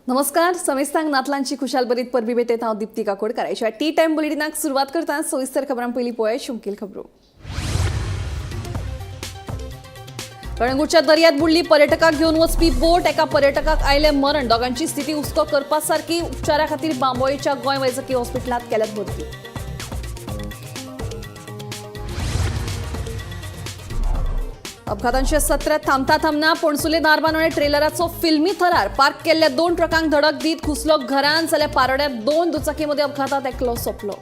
नमस्कार. समेस्तांक नातलांची खुशाल बरीत परबी भेटेत हांव दीप्ती काकोडकर. आयच्या टी टाइम बुलेटिनाक सुरवात करता. सविस्तर खबरां पयलीं पळय शौकील खबरो. कळंगूटच्या दर्यांत बुडली पर्यटकाक घेवन वचपी बोट. एका पर्यटकाक आयले मरण. दोगांची स्थिती हुस्को करपा सारकी. उपचारा खातीर बांबोळेच्या गोंय वैजकी हॉस्पिटलांत केल्यात भरती. अपघातांचे सत्र थांबता थांबना. पणसुले नारबानोळे ट्रेलराचो फिल्मी थरार. पार्क केल्ल्या 2 ट्रकांक धडक दीत घुसलो घरांत जाल्यार पारोड्यात 2 दुचाकीमध्ये अपघातात एकलो सोंपलो.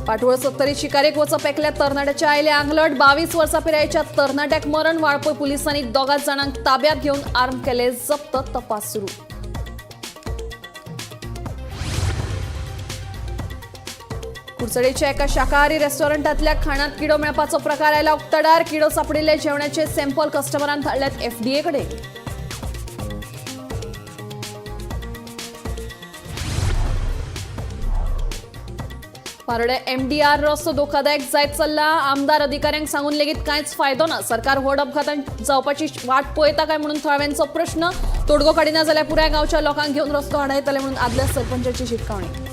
पाटवळ सत्तरीत शिकारेक वचप एकल्या तरणाट्याच्या आयले आंगलट. 22 वर्सां पिरायेच्या तरणाट्याक मरण. वाळपय पुलिसांनी 2 जाणांक ताब्यात घेवन आर्म केले जप्त. तपास सुरू. कुडचडेच्या एका शाकाहारी रेस्टॉरंटातल्या खाणात किडो मेळपाचो प्रकार आयला उक्ताडार. किडो सापडिल्ले जेवणाचे सॅम्पल कस्टमरान धाडल्यात FDA कडेन. पारोड्या MDR रस्तो धोकादायक जायत चल्ला. आमदार अधिकाऱ्यांक सांगून लेगीत कांयच फायदो ना. सरकार व्हड अपघातांत जावपाची वाट पळयता काय म्हणून थळाव्यांचो प्रश्न. तोडगो काडिना जाल्यार पुराय गांवच्या लोकांक घेवन रस्तो आडायतले म्हणून आदल्या सरपंचाची शिटकावणी.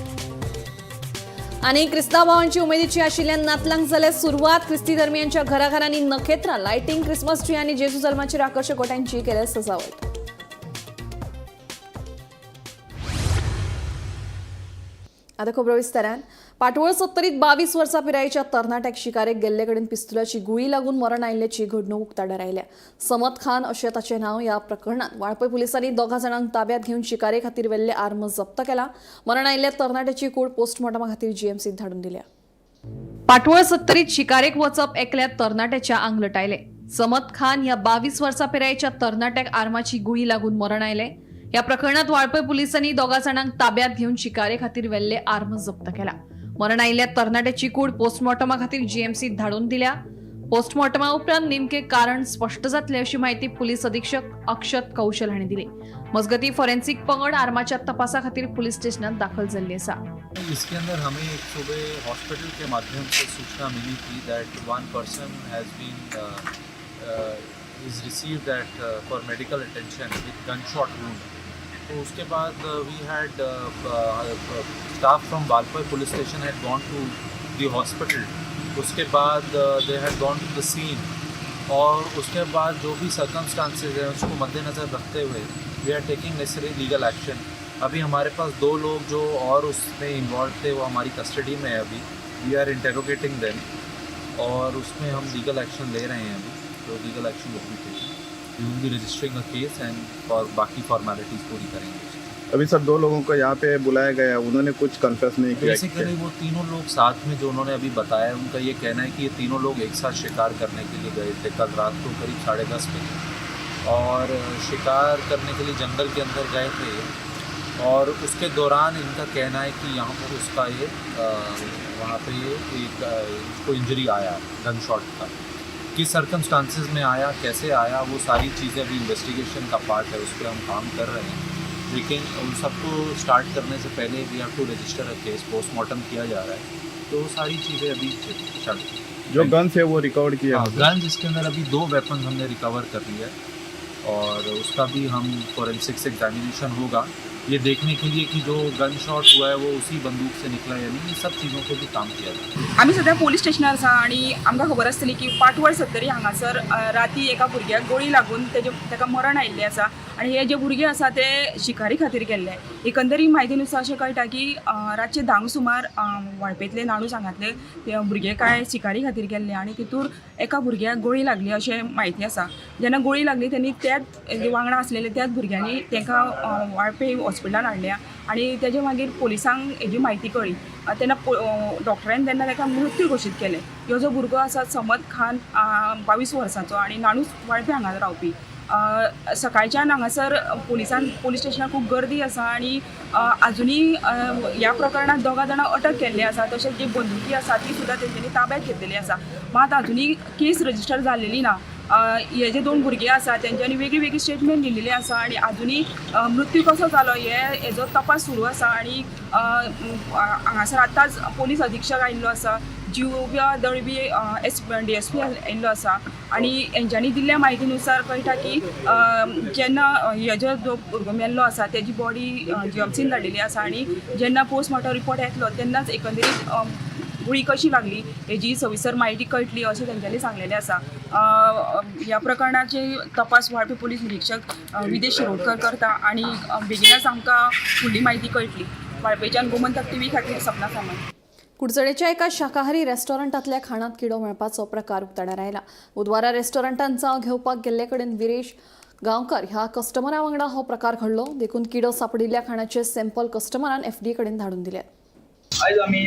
आणि क्रिस्तांव भावांची उमेदीची आशिल्ल्या नातलांक जाले सुरवात. क्रिस्ती धर्मियांच्या घराघरांनी नखेत्रां, लायटिंग, क्रिसमस ट्री आणि जेजू जल्माचेर आकर्षक वट्यांची केल्या सजावट. आता खबर विस्तारान. पाटवळ सत्तरीत 22 वर्सां पिरायेच्या तरणाट्याक शिकारेक गेल्ले कडेन पिस्तुलाची गुळी लागून मरण आयिल्ल्याची घडणूक उक्ताडार आयल्या. समद खान अशें ताचें नांव. ह्या प्रकरणात वाळपय पुलिसांनी 2 जाणांक ताब्यात घेवन शिकारे खातीर वेल्ले आर्म जप्त केला. मरण आयिल्ल्या तरणाट्याची कूड पोस्टमॉर्टमा खातीर GMCत धाडून दिल्या. पाटवळ सत्तरीत शिकारेक वचप एकल्या तरणाट्याच्या आंगलट आयले. समद खान ह्या 22 वर्सां पिरायेच्या तरणाट्याक आर्माची गुळी लागून मरण आयले. या प्रकरणात वाळपय पुलिसांनी 2 जाणांक ताब्यात घेवन शिकारे खातीर वेल्ले आर्म जप्त केला. मरण आयिल्ल्या तरणाट्याची कूड पोस्टमॉर्टमा खातीर GMCत धाडून दिल्या. पोस्टमॉर्टमा उपरांत नेमके कारण स्पष्ट जातले अशी माहिती पुलीस अधीक्षक अक्षत कौशल हांणी दिली. मजगती फॉरेन्सिक पंगड आर्माच्या तपासा खातीर पुलीस स्टेशनात दाखल जाल्ली आसा. इसके अंदर हमें एक सुबह हॉस्पिटल के माध्यम से सूचना मिली थी that one person has been is received that for medical attention with gun shot wound. तो उसके बाद we had staff from Valpoi police station had gone to the hospital. उसके बाद they had gone to the scene और उसके बाद जो भी सर्कमस्टांसेस हैं उसको मद्देनज़र रखते हुए we are taking necessary legal action. अभी हमारे पास 2 लोग जो और उसमें इन्वॉल्व थे वो हमारी कस्टडी में है. अभी वी आर इंटेरोगेटिंग देम और उसमें हम लीगल एक्शन ले रहे हैं. अभी तो legal action will be taken. We will be registering a case and और बाकी फॉर्मेलिटीज़ पूरी करेंगे. अभी सर 2 लोगों को यहाँ पे बुलाया गया, उन्होंने कुछ कन्फेस नहीं किया. बेसिकली वो तीनों लोग साथ में जो उन्होंने अभी बताया, उनका ये कहना है कि ये तीनों लोग एक साथ शिकार करने के लिए गए थे कल रात को करीब 10:30 बजे और शिकार करने के लिए जंगल के अंदर गए थे और उसके दौरान इनका कहना है कि यहाँ पर उसका ये वहाँ पे एक उसको इंजरी आया गन शॉट का. किस सर्कमस्टांसेस में आया, कैसे आया, वो सारी चीज़ें अभी इन्वेस्टिगेशन का पार्ट है, उस पर हम काम कर रहे हैं. लेकिन उन सबको स्टार्ट करने से पहले we have to register a case. Postmortem किया जा रहा है तो वो सारी चीज़ें अभी चल रही हैं. जो गन्स है वो रिकवर किया. गन जिसके अंदर अभी 2 वेपन हमने रिकवर कर लिया है और उसका भी हम फॉरेंसिक्स एग्जामिनेशन होगा ये देखने के लिए कि जो गन शॉट हुआ है वो उसी बंदूक से निकला या नहीं. ये सब चीज़ों पे भी काम किया जाता है. आम्ही सध्या पोलीस स्टेशनार आसा आणि आमकां खबर आसतली की पाटवळ सत्तरी हांगासर राती एका भुरग्याक गोळी लागून ताका मरण आयिल्लें आसा आणि हे जे भुरगे आसा ते शिकारी खातीर गेल्ले. एकंदरीत म्हायतीनुसार अशें कळटा की रातचे 10 सुमार वाळपेतले नाणूस हांगातले ते भुरगे काय शिकारी खातीर गेल्ले आणि तितूर एका भुरग्याक गोळी लागली अशें म्हायती आसा. जेन्ना गोळी लागली तेन्नी त्याच वांगडा आसलेले त्याच भुरग्यांनी तांकां वाळपे हॉस्पिटलान हाडल्या आणि तेजे मागीर पुलिसांक हेजी म्हायती कळ्ळी. तेन्ना डॉक्टरान तेन्ना ताका मृत्यू घोशीत केले. ह्यो जो भुरगो आसा समद खान 22 वर्सांचो आणि नाणूस वाळपे हांगा रावपी. सकाळच्यान हांगासर पोलीस स्टेशनार खूब गर्दी आसा आणि अजुनूय ह्या प्रकरणात 2 जाणां अटक केल्ली आसा. तशेंच जी बंदुकी आसा ती सुद्दां तेंच्यांनी ताब्यात घेतलेली आसा. मात अजुनूय केस रजिस्टर जाल्लेली ना. हे जे 2 भुरगे आसा तेंच्यांनी वेगळी वेगळी स्टेटमेंट दिल्लेली आसा आणि अजुनूय मृत्यू कसो जालो हेजो तपास सुरू आसा आणि हांगासर आतांच पोलीस अधीक्षक आयिल्लो आसा जिवोव्या दळवी DSP येयल्लो आसा आनी हेंच्यांनी दिल्ल्या म्हायतीनुसार कळटा की जेन्ना हेजो जो भुरगो मेल्लो आसा तेजी बॉडी GMCन धाडिल्ली आसा आनी जेन्ना पोस्टमॉर्टम रिपोर्ट येतलो तेन्नाच एकंदरीत गुळी कशी लागली हेजी सविस्तर म्हायती कळटली अशें तेंच्यांनी सांगलेलें आसा. ह्या प्रकरणाचे तपास वाडपी पोलीस निरीक्षक विदेश शिरोडकर करता आनी बेगीनच आमकां फुडली म्हायती कळटली. वाळपेच्यान गोमंतक TV खातीर सपना सामंत. कुडचडेंच्या एका शाकाहारी रेस्टॉरंटांतल्या खाणांत किडो मेळपाचो प्रकार उक्ताडार आयला. बुधवारा रेस्टॉरंटांत चाव घेवपाक गेल्ले कडेन विरेश गांवकर ह्या कस्टमरा वांगडा हो प्रकार घडलो. देखून किडो सापडिल्ल्या खाणाचे सॅम्पल कस्टमरान FDA कडेन धाडून दिल्यात. आयज आमी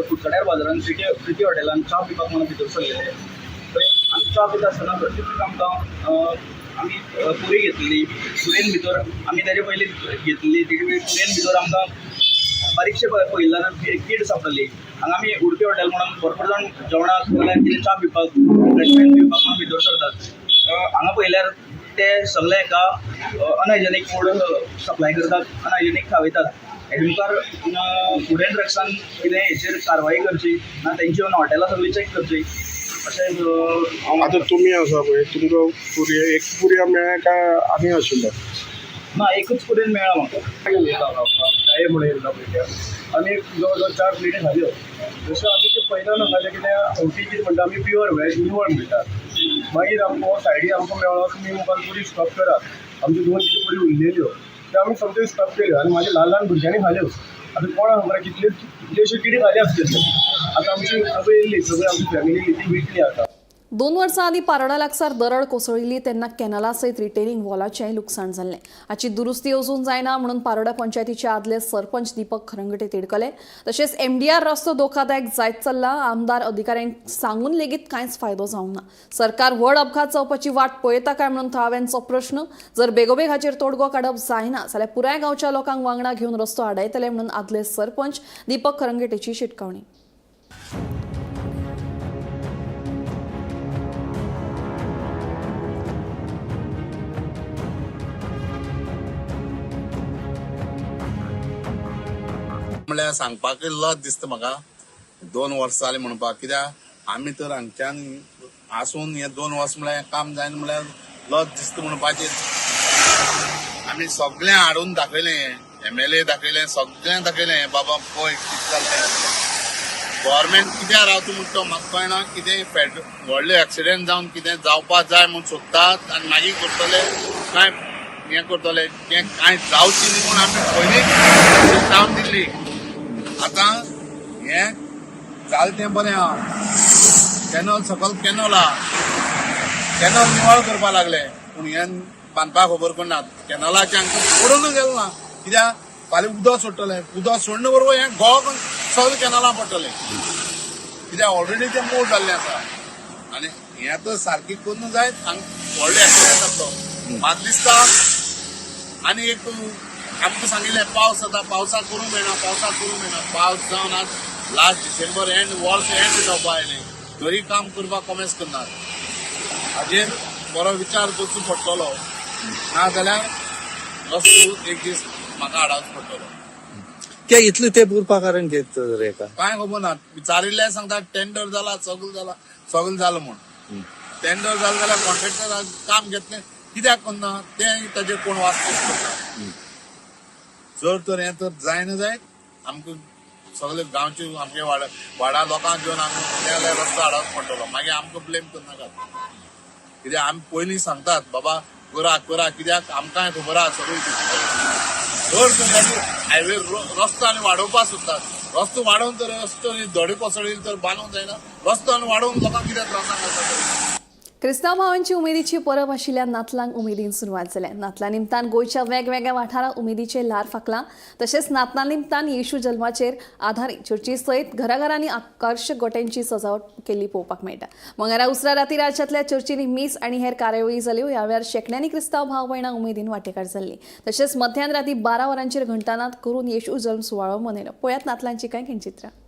कुडचड्यार बाजारांत प्रिती हॉटेलान च्या पिवपाक म्हणून भितर सरलेले. थंय आमी च्या पिता आसतना प्रत्येक आमकां आमी पुरी घेतलेली. पुरेन भितर आमी तेजे पयलीं घेतलेली. तेजे पुरेन भितर आमकां बारीकशे पयल्यान कीड सापडली. हांगा आमी उडपी हॉटेल म्हणून भरपूर जाण जेवणाक जाल्यार कितें च्या पिवपाक रिफ्रेशमेंट पिवपाक म्हणून भितर सरतात. हांगा पयल्यार ते सगळे एका अनहायजेनीक फूड सप्लाय करतात, अनहायजेनीक खावयतात. हेजे मुखार फूड एंड ड्रग्सान कितें हेचेर कारवाई करची ना तेंची येवन हॉटेलां सगळीं चॅक करची अशें आतां तुमी आसा पळय तुमकां पुरी एक पुरया मेळ्ळ्या काय आनी आशिल्लो? ना एकूच पुरेन मेळ्ळा म्हाका. काय म्हणून येयला पळय आनी जवळ जवळ 4 प्लेटी खाल्यो. जशें आमी ते पयल्यान खाल्ले कितें हवटी कितें म्हणटा आमी प्युअर वेज निवळ मेळटात. मागीर आमकां सायडीन आमकां मेळ्ळो तुमी मुखार पुरी स्टॉप करात. आमच्यो 2 पुरी उरलेल्यो त्यो आमी सगळ्यो स्टॉप केल्यो आनी म्हाज्या ल्हान भुरग्यांनी खाल्यो. आतां कोणाक खबर कितल्योशो किडी खाली आसतल्यो. आतां आमची सगळी येयली सगळी आमची फॅमिली ती विटली आतां. 2 वर्सां आदीं पारोडा लागसार दरड कोसळिल्ली तेन्ना कॅनला सयत रिटेनिंग वॉलाचें लुकसाण जाल्लें. हाची दुरुस्ती अजून जायना म्हणून पारोडा पंचायतीचे आदले सरपंच दीपक खरंगटे तिडकले. तशेंच MDR रस्तो धोकादायक जायत चल्ला. आमदार अधिकाऱ्यांक सांगून लेगीत कांयच फायदो जावंक ना. सरकार व्हड अपघात जावपाची वाट पळयता काय म्हणून थळाव्यांचो प्रश्न. जर बेगोबेग हाचेर तोडगो काडप जायना जाल्यार पुराय गांवच्या लोकांक वांगडा घेवन रस्तो आडायतले म्हणून आदले सरपंच दीपक खरंगटेची शिटकावणी. म्हळ्यार सांगपाक लज दिसता म्हाका 2 वर्सां जालीं म्हणपाक. कित्याक आमी तर हांगच्यान आसून हे 2 वर्स म्हळ्यार काम जायना म्हळ्यार लज दिसता म्हणपाचेर. आमी सगळें हाडून दाखयलें, MLA दाखयलें, सगळें दाखयलें बाबा पळय कितें जालें. गव्हर्मेंट कित्याक रावता म्हणटा तो म्हाका कळना. कितें व्हडले एक्सिडेंट जावन कितें जावपाक जाय म्हूण सोदतात आनी मागीर करतले काय हें करतले तें कांय जावची न्ही म्हूण आमी पयलींच जावन दिल्ली. आतां हें जालें तें बरें आहा. कॅनल सकयल कॅनल निवळ करपा लागले पूण हें बांदपाक खबर करनात. कॅनलाचें हांकां पडून गेलें ना. कित्याक फाल्यां उदक सोडटलें, उदक सोडना बरोबर हें गोग सगळें कॅनलां पडटलें. कित्याक ऑलरेडी तें मोड जाल्लें आसा आनी हें तर सारकी करून जायत हांगा व्हडले एक्सिडेंट जातलो. म्हाका दिसता आनी एक आमकां सांगिल्लें पावस जाता, पावसाक करूंक मेळना. पावस जावन आज लास्ट डिसेंबर वर्स एंड जावपा आयलें तरी काम करपाक कमेस करनात. हाजेर बरो विचार करचो पडटलो ना जाल्यार रस्तो एक दीस म्हाका हाडचो पडटलो. क्या इतलें तेंप उरपा कारण कितें रे कांय खबर ना. विचारिल्लें सांगता टेंडर जाला सगळें जालां म्हूण. टेंडर जालें जाल्यार कॉन्ट्रॅक्टर काम घेतलें कित्याक करना तें ताजेर कोण वास्को करता. जर तर हें तर जायना जायत आमकां सगळे गांवचे आमगे वाडा लोकांक घेवन आमकां रस्तो हाडचो पडटलो. मागीर आमकां ब्लेम करनाकात. कित्याक आमी पयलीं सांगतात बाबा करा कित्याक आमकांय खबर आहा सगळी. जर तर हायवे रस्तो आनी वाडोवपाक सोदतात. रस्तो वाडोवन तर रस्तो धडे कोसळील तर बांदूंक जायना. रस्तो आनी वाडोवन लोकांक कित्याक त्रासाक घालतात. क्रिस्तांव भावांची उमेदीची परब आशिल्ल्या नातलांक उमेदीन सुरवात जाल्या. नातलां निमतान गोंयच्या वेगवेगळ्या वाठारांत उमेदीचे ल्हार फाकलां. तशेंच नातलां निमतान येशू जल्माचेर आधारीत चर्ची सयत घराघरांनी आकर्शक गोट्यांची सजावट केल्ली पळोवपाक मेळटा. मंगळारा उसरा राती राज्यांतल्या चर्चींनी मीस आनी हेर कार्यावळी जाल्यो. ह्या वेळार शेकड्यांनी क्रिस्तांव भाव भयणां उमेदीन वांटेकार जाल्लीं. तशेंच मध्यान राती 12 वरांचेर घंटानाद करून येशू जल्म सुवाळो मनयलो. पळयात नातलांची कांय खिणचित्रां.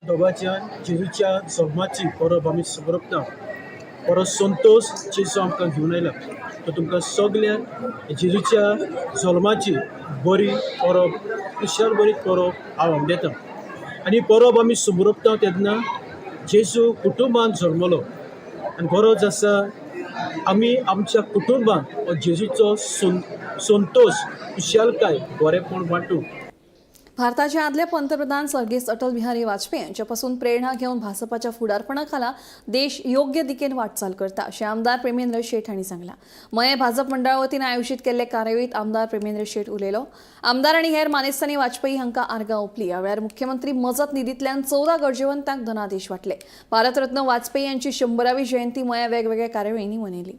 दोगांच्या जेजूच्या जल्माची परब आमी समरपता परत संतोष जेजू आमकां घेवन आयला तो तुमकां सगळ्यांक जेजूच्या जल्माची बरी परब खुशाल बरी परब हांव देता आनी परब आमी समरपता तेन्ना जेजू कुटुंबान जल्मलो आनी गरज आसा आमी आमच्या कुटुंबान जेजूचो संतोष खुशालकाय बरेपण वांटूंक. भारताचे आदले पंतप्रधान सर्गेस अटल बिहारी वाजपेयी यांच्यापासून प्रेरणा घेऊन भाजपाच्या फुडारपणाखाला देश योग्य दिकेन वाटचाल करता अशें आमदार प्रेमेंद्र शेट हांणी सांगलां. मये भाजप मंडळा वतीन आयोजीत केल्ले कार्यावळीत आमदार प्रेमेंद्र शेट उलयलो. आमदार आनी हेर मानेस्तांनी वाजपेयी हांकां आर्गां ओंपलीं. ह्या वेळार मुख्यमंत्री मजत निधींतल्यान 14 गरजेवंतांक धनादेश वांटले. भारतरत्न वाजपेयी यांची 100वी जयंती मया वेगवेगळ्या कार्यावळींनी मनयली.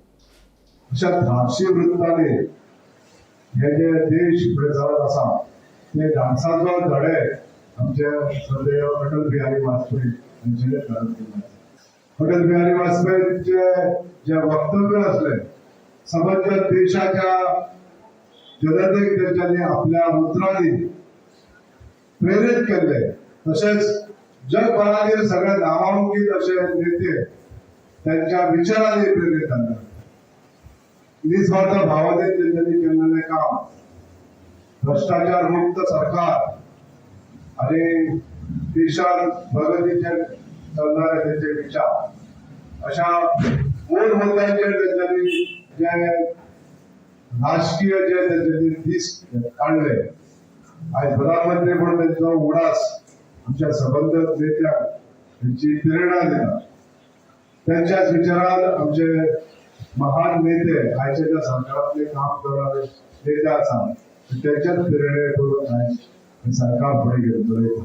अशा धाडशी वृत्ताने हे जे देश फुडें चलत आसा ते डान्साचो धडे आमचे सदैव अटल बिहारी वाजपेयी हांचे अटल बिहारी वाजपेयीचे जे वक्तव्य असले समग्र देशाच्या जनतेक तेंच्यांनी आपल्या उतरांनी प्रेरीत केले. तसेच जगभरातील सगळे नामांकित असे नेते त्यांच्या विचारांनी प्रेरित झाले. निस्वार्थ भावनेत त्यांनी केलेले काम भ्रष्टाचार मुक्त सरकार आणि देशात प्रगतीचे चालणारे त्यांचे विचार अशा मूळ मुद्द्यांचेर त्यांनी जे राजकीय जे त्यांचे दीस काढले. आज प्रधानमंत्री म्हणून त्यांचा उडास आमच्या संबंधित नेत्यांक त्यांची प्रेरणा दिला. त्यांच्याच विचारात आमचे महान नेते आयच्या ज्या सरकारातले काम करणारे नेते आसात त्यांच्याच प्रेरणेतून आज सरकार पुढे गेलो.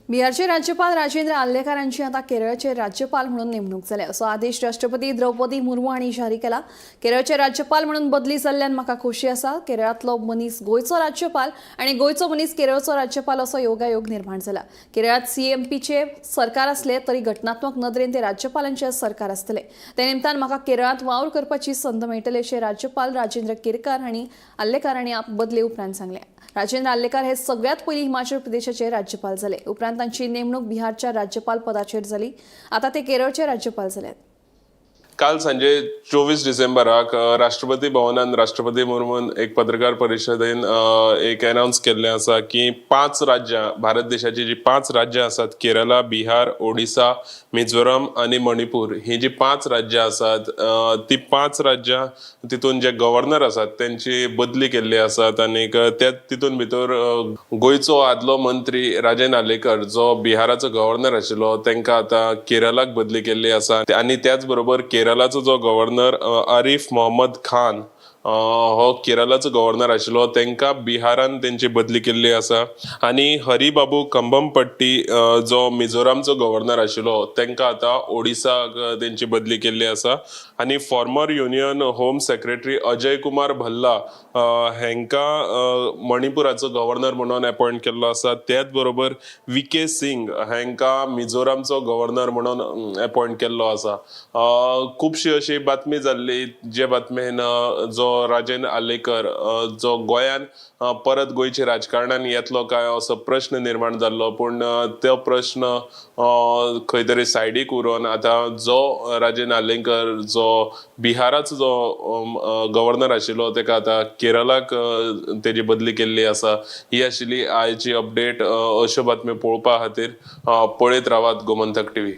बिहारचे राज्यपाल राजेंद्र आल्लेकर यांची आता केरळचे राज्यपाल म्हणून नेमणूक जाल्या असो आदेश राष्ट्रपती द्रौपदी मुर्मू हांणी जारी केला. केरळचे राज्यपाल म्हणून बदली जाल्ल्यान म्हाका खोशी आसा. केरळांतलो मनीस गोंयचो राज्यपाल आनी गोंयचो मनीस केरळचो राज्यपाल असो योगायोग निर्माण जाला. केरळात CMPचे सरकार असले तरी घटनात्मक नदरेन ते राज्यपालांचे सरकार आसतले. ते निमतान म्हाका केरळांत वावर करपाची संद मेळटली अशें राज्यपाल राजेंद्र केरकार हांणी आल्लेकर हांणी बदले उपरांत सांगलें. राजेंद्र आल्लेकर हे सगळ्यात पयलीं हिमाचल प्रदेशाचे राज्यपाल जाले. उपरांत तांची नेमणूक बिहारच्या राज्यपाल पदाचेर जाली. आता ते केरळचे राज्यपाल जाल्यात. काल सांजे 24 डिसेंबराक राष्ट्रपती भवनान राष्ट्रपती मुर्मून एक पत्रकार परिशदेन एक अनाउन्स केल्लें आसा की 5 राज्यां भारत देशाची जी 5 राज्यां आसात केरला, बिहार, ओडिसा, मिझोराम आनी मणिपूर ही जी 5 राज्यां आसात ती 5 राज्यां तितून जे गव्हर्नर आसात त्यांची बदली केल्ली आसात. आनी तितून भितर गोंयचो आदलो मंत्री राजेंद्र आल्लेकर जो बिहाराचो गव्हर्नर आशिल्लो तांकां आतां केरलाक बदली केल्ली आसा. आनी त्याच बरोबर केरलाचो जो गव्हर्नर आरिफ मोहम्मद खान हो केरलाचो गव्हर्नर आशिल्लो तांकां बिहारान तेंची बदली केल्ली आसा. आनी हरिबाबू कंबमपट्टी जो मिझोरामचो गव्हर्नर आशिल्लो तांकां आतां ओडिसाक तेंची बदली केल्ली आसा. आनी farmer union home secretary Ajay Kumar Bhalla हांकां मणिपुराचो गव्हर्नर म्हणून अपॉइंट केल्लो आसा. त्याच बरोबर VK सिंग हांकां मिझोरामचो गव्हर्नर म्हणून अपॉइंट केल्लो आसा. खुबशी अशी बातमी जाल्ली जे बातमेन जो राजेंद्र आल्लेकर जो गोंयान परत गोंयच्या राजकारणान येतलो काय असो प्रश्न निर्माण जाल्लो. पूण तो प्रश्न खंय तरी सायडीक उरोवन आतां जो राजेंद्र आल्लेकर जो बिहाराचो जो गव्हर्नर आशिल्लो ताका आतां केरलाक तेजी बदली केल्ली आसा. ही आशिल्ली आयची अपडेट. अश्यो बातम्यो पळोवपा खातीर पळयत रावात गोमंतक TV.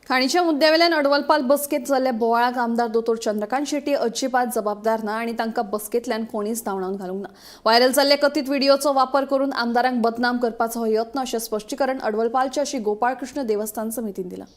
खाणीच्या मुद्द्यावेल्यान अडवलपाल बसकेत जाल्ल्या बोवाळाक आमदार दोतोर चंद्रकांत शेट्टी अजिबात जबाबदार ना आनी तांकां बसकेंतल्यान कोणीच धांवडावन घालूंक ना. व्हायरल जाल्ल्या कथीत व्हिडिओचो वापर करून आमदारांक बदनाम करपाचो हो यत्न अशें स्पश्टीकरण अडवलपालच्या श्री गोपाळकृष्ण देवस्थान समितीन दिलां.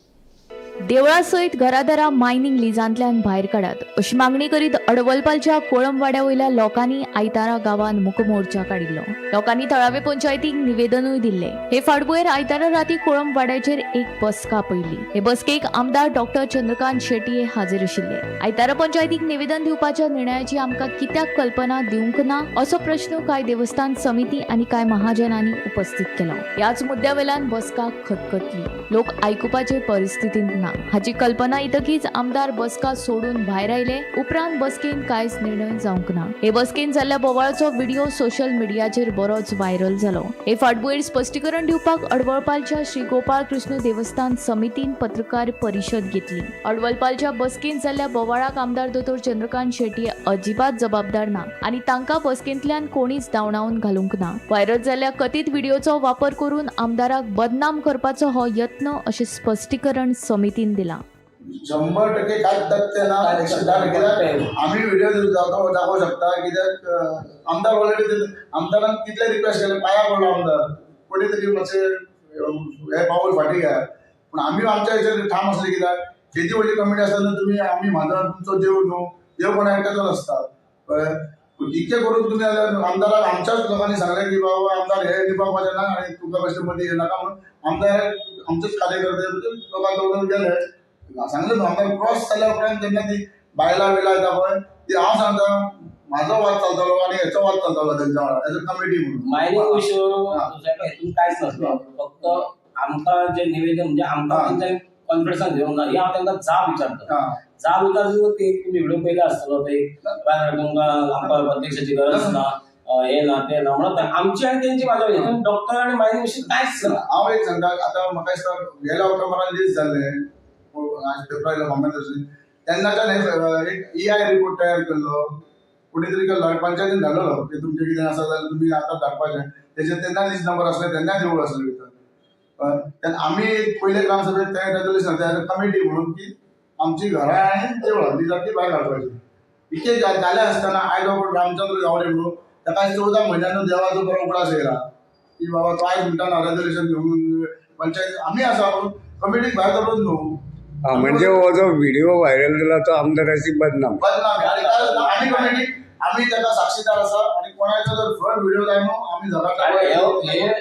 देवळा सयत घरादारा मायनिंग लिजांतल्यान भायर काडात अशी मागणी करीत अडवलपालच्या कोळंबवाड्या वयल्या लोकांनी आयतारा गांवांत मुकमोर्चा काडिल्लो. लोकांनी थळावे पंचायतीक निवेदनूय दिल्ले. हे फाटभुंयेर आयतारा राती कोळंबवाड्याचेर एक बसका पयली. हे बसकेक आमदार डॉक्टर चंद्रकांत शेट्टी हाजीर आशिल्ले. आयतारा पंचायतीक निवेदन दिवपाच्या निर्णयाची आमकां कित्याक कल्पना दिवंक ना असो प्रश्न कांय देवस्थान समिती आनी कांय महाजनांनी उपस्थित केलो. ह्याच मुद्द्यावेल्यान बसका खतखतली. लोक आयकुपाचे परिस्थितीत ना हाची कल्पना येतकीच आमदार बसका सोडून भायर आयले. उपरांत बसकेन कांयच निर्णय जावंक ना. हे बसकेन जाल्ल्या बोवाळाचो व्हिडिओ सोशल मिडियाचेर बरोच व्हायरल जालो. हे फाटभुंयेर स्पश्टीकरण दिवपाक अडवळपालच्या श्री गोपाळ कृष्ण देवस्थान समितीन पत्रकार परिशद घेतली. अडवळपालच्या बसकेन जाल्ल्या बोवाळाक आमदार दोतोर चंद्रकांत शेट्टी अजिबात जबाबदार ना आनी तांकां बसकेंतल्यान कोणीच दावणावन घालूंक ना. व्हायरल जाल्ल्या कथीत व्हिडिओचो वापर करून आमदाराक बदनाम करपाचो हो यत्न अशें स्पश्टीकरण समितीन दिलां. 100% कांयच तथ्य ना. 110% कित्याक आमी व्हिडिओ दाखोवंक शकता. कित्याक आमदार ऑलरेडी आमदारान कितले रिक्वेस्ट केले, पांयां पडलो आमदार, कोणी तरी मातशें हे पावल फाटी घ्या. पूण आमी आमच्या हेचेर ठाम आसले. कित्याक केदी व्हडली कमिटी आसता तुमी आमी म्हाजो तुमचो देव न्हू, देव कोणा एकट्याचोच आसता. इतके करून तुम्ही आमदाराक आमच्याच लोकांनी सांगले की बाबा आमदार हे निभावपाचे ना आणि तुका कशें मध्ये हे नाका म्हणून आमदार आमचेच कार्यकर्ते लोकांक दवरून गेले. सांगले न्हू आमदार क्रॉस जाल्या उपरांत जेन्ना ती बायलां बियलां येता पळय ती हांव सांगता म्हाजो वाद चलतालो आनी हेचो वाद चलतालो तेंच्या वांगडा एज अ कमिटी म्हणून. मायनिंग विशय कांयच नसलो. फक्त आमकां जे निवेदन म्हणजे आमकां तेंच्यानी कॉन्फिडन्सान घेवंक ना हे हांव तांकां जाब विचारता. जाब विचारता ते तुम्ही व्हिडिओ पयले आसतलो ते तुमकां आमकां अध्यक्षाची गरज ना हे ना ते ना म्हणून आमची आनी तेंची माझ्या डॉक्टर आनी मायनिंग विशय कांयच ना. हांव एक सांगता आतां म्हाका दिसता गेल्या ऑक्टोबरान लिस्ट जाल्ले फेब्रुवारीला कॉमेंट तेन्नाच्यान एक EI रिपोर्ट तयार केल्लो कोणी तरी केल्लो पंचायतीन धाडलेलो की तुमचें कितें आसा जाल्यार तुमी आतां धाडपाचें. तेजे तेन्ना लिस्ट नंबर आसले तेन्ना देवूळ आसलें भितर. आमी पयले ग्रामसभेक तें रेजोल्युशन तयार कमिटी म्हणून की आमची घरां आनी देवळां ती जाती भायर काडपाची. इतके जाले आसतना आयज बाबा रामचंद्र गावडे म्हणून ताका 14 म्हयन्यान देवाचो बरो उगडास येयला की बाबा तो आयज म्हणटा रेजोल्युशन घेवन पंचायत आमी आसा कमिटीक भायर दवरून न्हू. म्हणजे हो जो व्हिडिओ व्हायरल जाला तो आमदाराची बदनाम आमी कमिटी आमी ताका साक्षीदार आसा आणि कोणाचो जर फ्रंट व्हिडिओ जाय न्हू आमी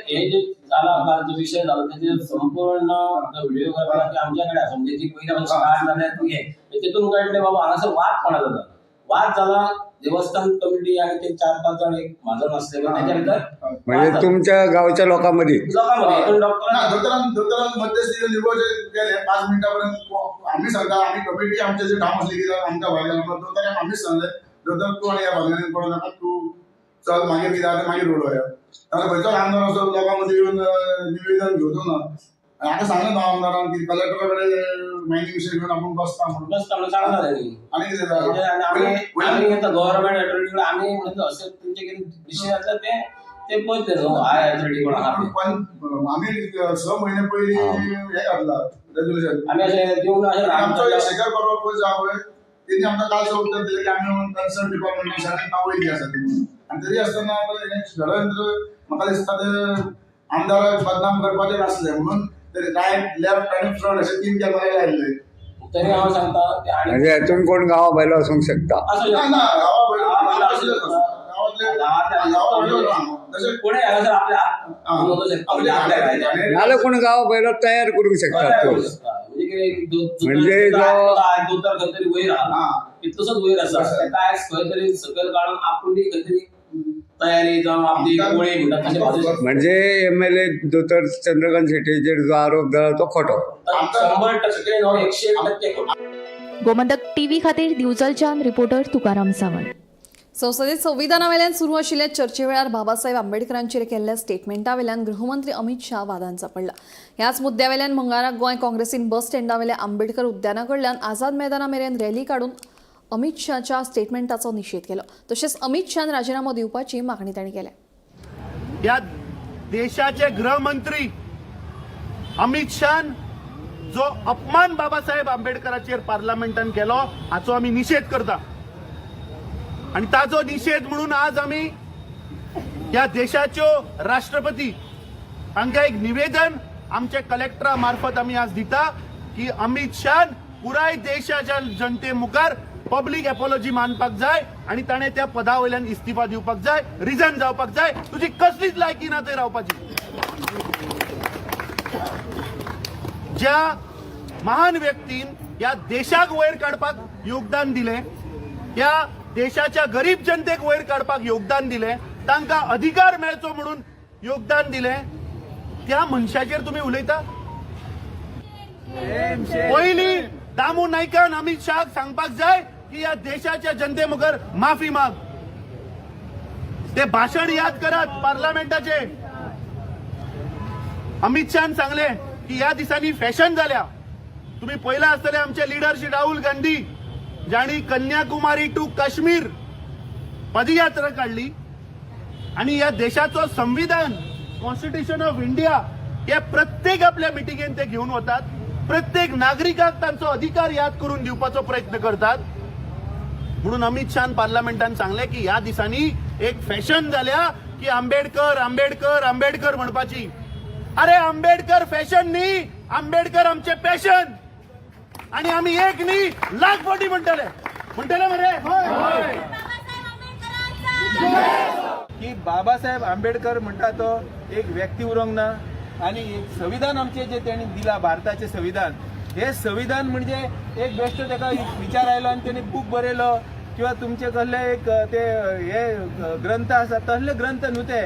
हे जे जाला जो विषय झाला त्याचे संपूर्ण व्हिडिओ करपाक आमच्याकडे आसा म्हणजे जी पयली स्टार्ट जाल्यार तुगे तेतून कळटले बाबा हांगासर वाद कोणा जाता. वाद जाला देवस्थान कमिटी आणि ते 4-5 जण एक म्हाजन आसले त्याच्या भितर म्हणजे तुमच्या गावच्या लोकांमध्ये दोतोरान मध्यस्थी निवड गेले 5 मिनिटांपर्यंत आम्ही सांगता आम्ही कमिटी आमचे जे काम असले की आमच्या भागाला दोतोराक आम्हीच सांगले दोतोर तू आणि या भागाने पडू नका तू चल मागीर कितें आतां मागीर उलोवया. ताका खंयचो आमदार असो लोकांमध्ये येवन निवेदन घेवचो ना. आतां सांगलें न्हू आमदारान की कलेक्टरा कडेन मायनिंग विशय घेवन आपूण बसता म्हणून सांगता आनी कितें जाता आमी आता गव्हर्नमेंट अथॉरिटी आमी म्हणजे असे तुमचे कितें विशय आसता ते पळयतले न्हू हाय अथॉरिटी कोण आहा आमी 6 महिने पयलीं हे घातला रेजोल्युशन आमी अशें दिवन अशें आमचो शेखर परवा पयस आहा पळय तेणी आमकां कालचं उत्तर दिलें की आमी कन्सर्न डिपार्टमेंटाच्यान पावयली आसा ती म्हणून. आनी तरी आसतना हे षडयंत्र म्हाका दिसता ते आमदाराक बदनाम करपाचें नासलें म्हणून रायट लेफ्ट आनी फ्रंट अशे 3 कॅमेरा लायल्ले. तरी हांव सांगता म्हणजे हातून कोण गावा भायलो आसूंक शकता. ना नाल्यार कोण गावा भायलो तयार करूंक शकता तो. म्हणजे दोतर खंय तरी वयर आहा इतलोसोच वयर आसा काय खंय तरी सकयल काडून आपली खंय तरी तयारी जावं आपली गोळी म्हणटा तशें बाजूक म्हणजे MLA दोतर चंद्रकांत शेट्टीचेर जो आरोप जाला तो खोटो. 100% न्हू 101% खोटो. गोमंतक टीव्ही खातीर दिवचलच्यान रिपोर्टर तुकाराम सावंत. संसदेत संविधानावेल्यान सुरू आशिल्ल्या चर्चे वेळार बाबासाहेब आंबेडकरांचेर केल्ल्या स्टेटमेंटावेल्यान गृहमंत्री अमित शाह वादांत सांपडला. ह्याच मुद्द्यावेल्यान मंगळारा गोंय काँग्रेसीन बस स्टँडावेल्या आंबेडकर उद्याना कडल्यान आझाद मैदाना मेरेन रॅली काडून अमित शाहच्या स्टेटमेंटाचो निशेध केलो. तशेंच अमित शाहन राजीनामो दिवपाची मागणी तांणी केल्या. या देशाचे गृहमंत्री अमित शाहन जो अपमान बाबासाहेब आंबेडकरांचेर पार्लमेंटान केलो हाचो आमी निशेध करता. आणि ताजो निषेध म्हणून आज आम्ही या देशाच्यो राष्ट्रपती हांकां एक निवेदन आमच्या कलेक्टरा मार्फत आम्ही आज दिता की अमित शाह पुराय देशाच्या जनते मुखार पब्लीक एपॉलॉजी मानपाक जाय आणि ताणें त्या पदा वयल्यान इस्तिफा दिवपाक जाय रिझायन जावपाक जाय. तुजी कसलीच लायकी ना थंय रावपाची. ज्या महान व्यक्तीन या देशाक वयर काडपाक योगदान दिलें त्या देशाच्या गरीब जनतेक वयर काडपाक योगदान दिलें तांकां अधिकार मेळचो म्हणून योगदान दिलें त्या मनशाचेर तुम्ही उलयता. पयली दामू नायकान अमित शाह सांगपाक जाय की या देशाच्या जनते मुखार माफी माग. ते भाषण याद करात पार्लमेंटाचे. अमित शाहन सांगले की या दिसांनी फॅशन झाल्या. तुम्ही पहिला असतले आमचे लिडर श्री राहुल गांधी ज्यांनी कन्याकुमारी टू काश्मीर पदयात्रा काढली आणि या देशाचं संविधान कॉन्स्टिट्यूशन ऑफ इंडिया हे प्रत्येक आपल्या मिटिंगेन ते घेऊन वतात. प्रत्येक नागरिकाक तांचो अधिकार याद करून दिवपाचो प्रयत्न करतात. म्हणून अमित शाह पार्लमेंटान सांगले की या दिसांनी एक फॅशन झाल्या की आंबेडकर आंबेडकर आंबेडकर म्हणपाची. अरे आंबेडकर फॅशन न्ही, आंबेडकर आमचे पॅशन. आणि आम्ही एक न्ही लाख कोटी म्हणटले मरे. की बाबासाहेब आंबेडकर म्हणटा तो एक व्यक्ती उरोंक ना आणि एक संविधान आमचे जे त्यांनी दिला भारताचे संविधान. हे संविधान म्हणजे एक बेश्ट ताका विचार आयलो आणि त्यांनी बूक बरयलो किंवा तुमचे कसले एक ते हे ग्रंथ आसा तसले ग्रंथ न्हू ते.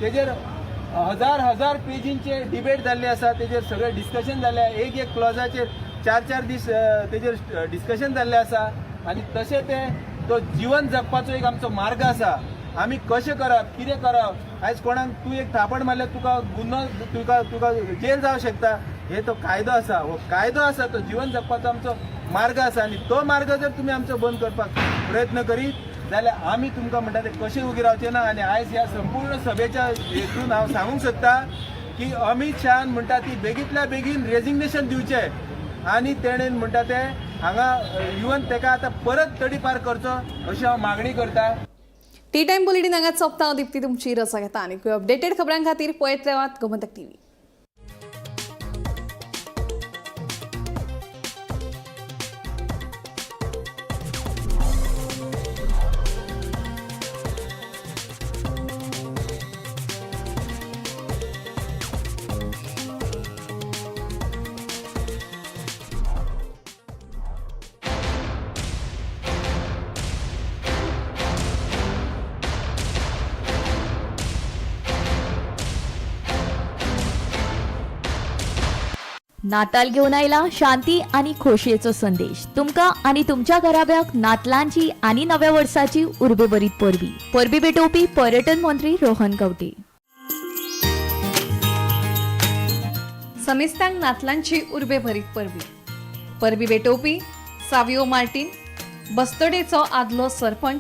तेजेर हजार पेजींचे डिबेट जाल्ले आसा. तेजेर सगळे डिस्कशन जाल्ले. एक क्लॉजाचेर 4 दीस तेजेर डिस्कशन जाल्ले आसा. आणि तशें ते तो जीवन जगपाचो एक आमचो मार्ग आसा. आमी कशें करप, कितें करप. आयज कोणाक तूं एक थापण मारल्यार तुका गुन्हो तुका जेल जावं शकता. हे तो कायदो आसा. हो कायदो आसा तो जीवन जगपाचो आमचो मार्ग आसा. आणि तो मार्ग जर तुमी आमचो बंद करपाक प्रयत्न करीत जाल्यार आमी तुमकां म्हणटा ते कशें उगी रावचे ना. आणि आयज ह्या संपूर्ण सभेच्या हेतून हांव सांगूंक सोदता की अमित शाह म्हणटा ती बेगींतल्या बेगीन रेजिग्नेशन दिवचें आणि तेणेन म्हणटा ते हांगा इवन तेका आतां परत तडीपार करचो अशी हांव मागणी करता. टी टाइम बुलेटिन हांगाच सोंपता. दिप्ती तुमची रसा घेता आनी अपडेटेड खबरां खातीर पळयत रावात गोमंतक टीव्ही. नाताल घेऊन आयला शांती आणि खोशयेचो संदेश तुमका आणि तुमच्या घराब्याक नातलांची आणि नव्या वर्साची उर्बे बरीत परबी. परबी भेटोवपी पर्यटन मंत्री रोहन गावटे. समेस्तांक नातलांची उर्बे भरीत परबी. परबी भेटोवपी सावियो मार्टीन, बस्तडेचो आदलो सरपंच